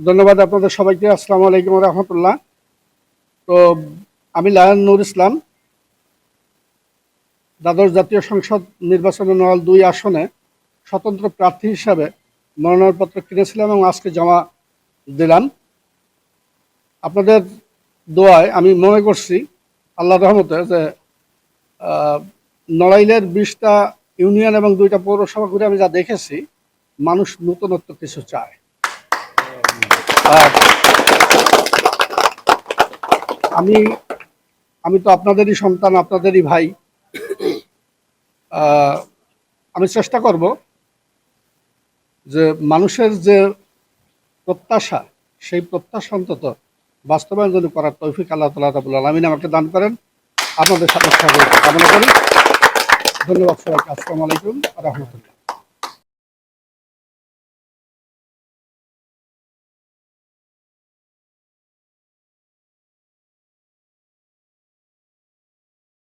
ধন্যবাদ আপনাদের সবাইকে। আসসালামু আলাইকুম রহমতুল্লাহ। তো আমি লায়ন নূর ইসলাম, দ্বাদশ জাতীয় সংসদ নির্বাচনে নওয়াল 2 আসনে স্বতন্ত্র প্রার্থী হিসাবে মনোনয়নপত্র কিনেছিলাম এবং আজকে জমা দিলাম। আপনাদের দোয়ায় আমি মনে করছি আল্লাহর রহমতে যে নড়াইলের 20টা ইউনিয়ন এবং 2টা পৌরসভা ঘুরে আমি যা দেখেছি, মানুষ নূতনত্ব কিছু চায়। আর আমি আমি তো আপনাদেরই সন্তান, আপনাদেরই ভাই। আমি চেষ্টা করব যে মানুষের যে প্রত্যাশা, সেই প্রত্যাশা অন্তত বাস্তবায়ন যদি করার তৌফিক আল্লাহ তাআলা রাব্বুল আলামিন আমাকে দান করেন। আপনাদের সাথে কামনা করি। ধন্যবাদ সবাইকে। আসসালামু আলাইকুম ওয়া রাহমাতুল্লাহ।